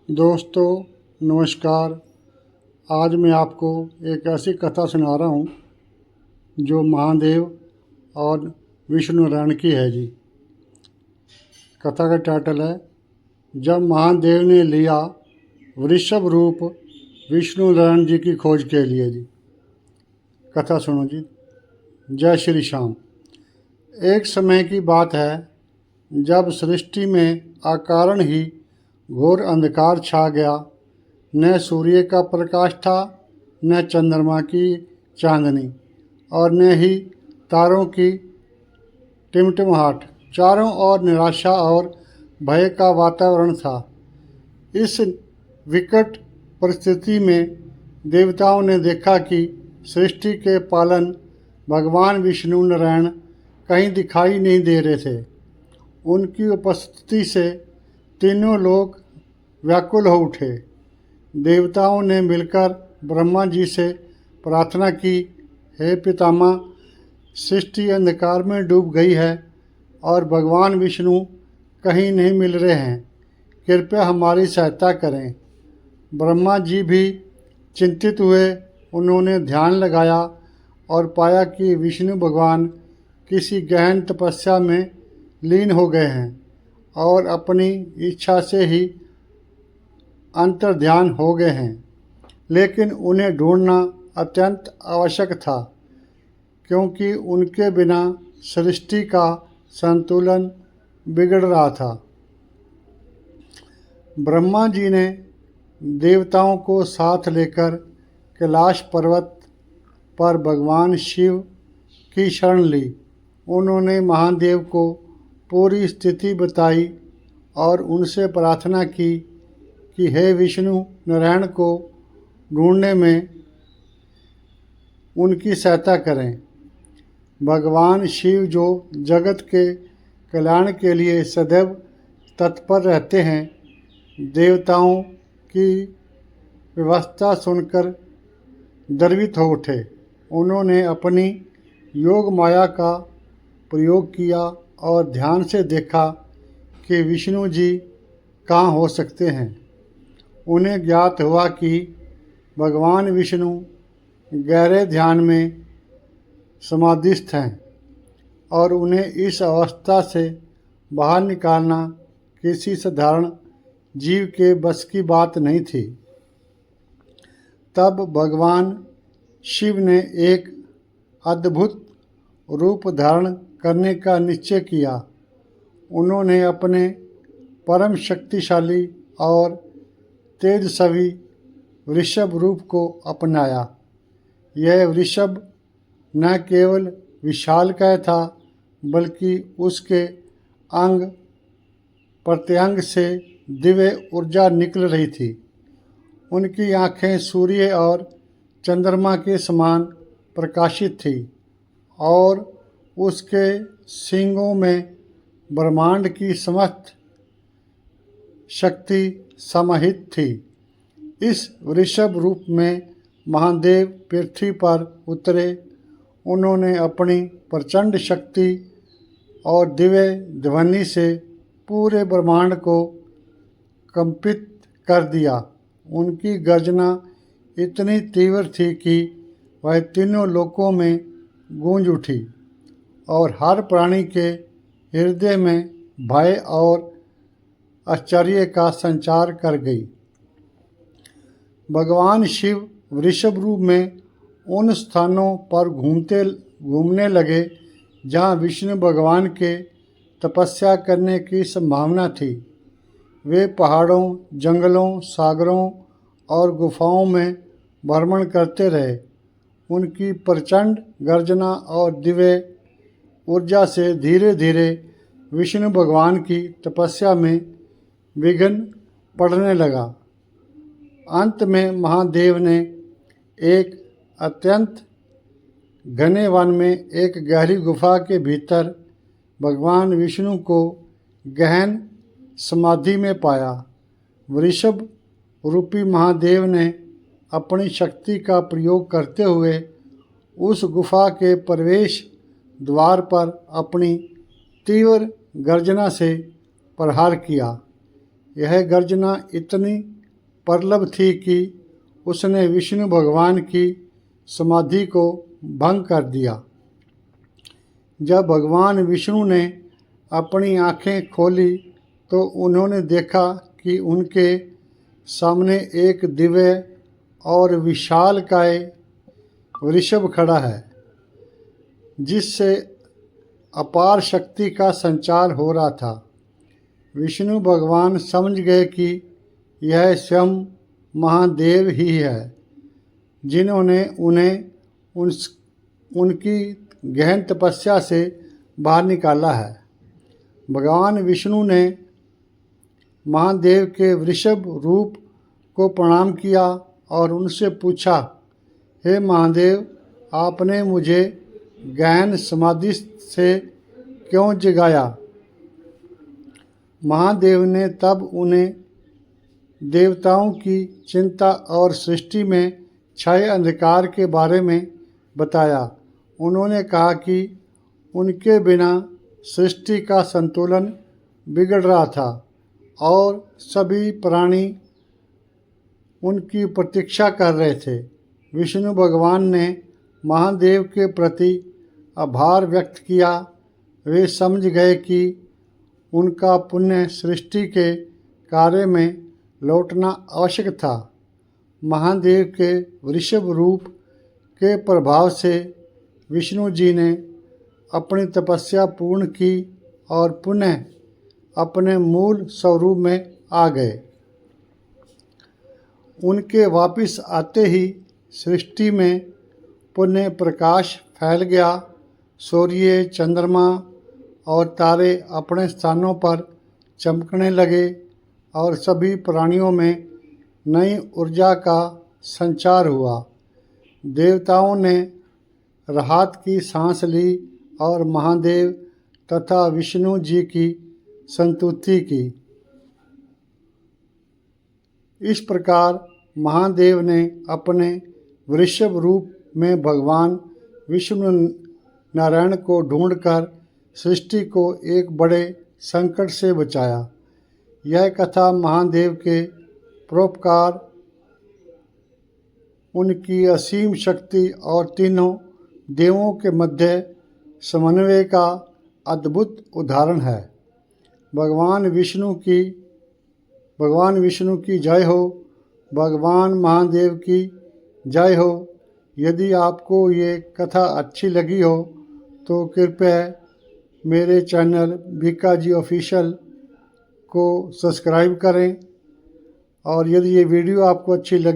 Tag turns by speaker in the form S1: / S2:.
S1: दोस्तों नमस्कार। आज मैं आपको एक ऐसी कथा सुना रहा हूँ जो महादेव और विष्णु नारायण की है जी। कथा का टाइटल है जब महादेव ने लिया वृषभ रूप विष्णु नारायण जी की खोज के लिए जी। कथा सुनो जी। जय श्री श्याम। एक समय की बात है जब सृष्टि में अकारण ही घोर अंधकार छा गया। न सूर्य का प्रकाश था, न चंद्रमा की चांदनी, और न ही तारों की टिमटिमाहट। चारों ओर निराशा और भय का वातावरण था। इस विकट परिस्थिति में देवताओं ने देखा कि सृष्टि के पालन भगवान विष्णु नारायण कहीं दिखाई नहीं दे रहे थे। उनकी उपस्थिति से तीनों लोग व्याकुल हो उठे। देवताओं ने मिलकर ब्रह्मा जी से प्रार्थना की, हे पितामह, सृष्टि अंधकार में डूब गई है और भगवान विष्णु कहीं नहीं मिल रहे हैं। कृपया हमारी सहायता करें। ब्रह्मा जी भी चिंतित हुए। उन्होंने ध्यान लगाया और पाया कि विष्णु भगवान किसी गहन तपस्या में लीन हो गए हैं और अपनी इच्छा से ही अंतर्ध्यान हो गए हैं। लेकिन उन्हें ढूंढना अत्यंत आवश्यक था, क्योंकि उनके बिना सृष्टि का संतुलन बिगड़ रहा था। ब्रह्मा जी ने देवताओं को साथ लेकर कैलाश पर्वत पर भगवान शिव की शरण ली। उन्होंने महादेव को पूरी स्थिति बताई और उनसे प्रार्थना की कि हे विष्णु नारायण को ढूंढने में उनकी सहायता करें। भगवान शिव जो जगत के कल्याण के लिए सदैव तत्पर रहते हैं, देवताओं की व्यवस्था सुनकर गर्वित हो उठे। उन्होंने अपनी योग माया का प्रयोग किया और ध्यान से देखा कि विष्णु जी कहाँ हो सकते हैं। उन्हें ज्ञात हुआ कि भगवान विष्णु गहरे ध्यान में समाधिस्थ हैं और उन्हें इस अवस्था से बाहर निकालना किसी साधारण जीव के बस की बात नहीं थी। तब भगवान शिव ने एक अद्भुत रूप धारण करने का निश्चय किया। उन्होंने अपने परम शक्तिशाली और तेजस्वी वृषभ रूप को अपनाया। यह वृषभ न केवल विशालकाय था, बल्कि उसके अंग प्रत्यंग से दिव्य ऊर्जा निकल रही थी। उनकी आँखें सूर्य और चंद्रमा के समान प्रकाशित थी और उसके सींगों में ब्रह्मांड की समस्त शक्ति समाहित थी। इस वृषभ रूप में महादेव पृथ्वी पर उतरे। उन्होंने अपनी प्रचंड शक्ति और दिव्य ध्वनि से पूरे ब्रह्मांड को कंपित कर दिया। उनकी गर्जना इतनी तीव्र थी कि वह तीनों लोकों में गूंज उठी और हर प्राणी के हृदय में भय और आश्चर्य का संचार कर गई। भगवान शिव वृषभ रूप में उन स्थानों पर घूमने लगे जहाँ विष्णु भगवान के तपस्या करने की संभावना थी। वे पहाड़ों, जंगलों, सागरों और गुफाओं में भ्रमण करते रहे। उनकी प्रचंड गर्जना और दिव्य ऊर्जा से धीरे धीरे विष्णु भगवान की तपस्या में विघ्न पड़ने लगा। अंत में महादेव ने एक अत्यंत घने वन में एक गहरी गुफा के भीतर भगवान विष्णु को गहन समाधि में पाया। वृषभ रूपी महादेव ने अपनी शक्ति का प्रयोग करते हुए उस गुफा के प्रवेश द्वार पर अपनी तीव्र गर्जना से प्रहार किया। यह गर्जना इतनी प्रलभ थी कि उसने विष्णु भगवान की समाधि को भंग कर दिया। जब भगवान विष्णु ने अपनी आंखें खोली तो उन्होंने देखा कि उनके सामने एक दिव्य और विशालकाय वृषभ खड़ा है, जिससे अपार शक्ति का संचार हो रहा था। विष्णु भगवान समझ गए कि यह स्वयं महादेव ही है, जिन्होंने उन्हें उनकी गहन तपस्या से बाहर निकाला है। भगवान विष्णु ने महादेव के वृषभ रूप को प्रणाम किया और उनसे पूछा, हे महादेव, आपने मुझे गहन समाधि से क्यों जगाया? महादेव ने तब उन्हें देवताओं की चिंता और सृष्टि में छाए अंधकार के बारे में बताया। उन्होंने कहा कि उनके बिना सृष्टि का संतुलन बिगड़ रहा था और सभी प्राणी उनकी प्रतीक्षा कर रहे थे। विष्णु भगवान ने महादेव के प्रति आभार व्यक्त किया। वे समझ गए कि उनका पुण्य सृष्टि के कार्य में लौटना आवश्यक था। महादेव के वृषभ रूप के प्रभाव से विष्णु जी ने अपनी तपस्या पूर्ण की और पुनः अपने मूल स्वरूप में आ गए। उनके वापस आते ही सृष्टि में पुनः प्रकाश फैल गया। सूर्य, चंद्रमा और तारे अपने स्थानों पर चमकने लगे और सभी प्राणियों में नई ऊर्जा का संचार हुआ। देवताओं ने राहत की सांस ली और महादेव तथा विष्णु जी की संतुष्टि की। इस प्रकार महादेव ने अपने वृषभ रूप में भगवान विष्णु नारायण को ढूंढकर सृष्टि को एक बड़े संकट से बचाया। यह कथा महादेव के परोपकार, उनकी असीम शक्ति और तीनों देवों के मध्य समन्वय का अद्भुत उदाहरण है। भगवान विष्णु की जय हो। भगवान महादेव की जय हो। यदि आपको ये कथा अच्छी लगी हो तो कृपया मेरे चैनल बीका जी ऑफिशियल को सब्सक्राइब करें, और यदि ये वीडियो आपको अच्छी लगी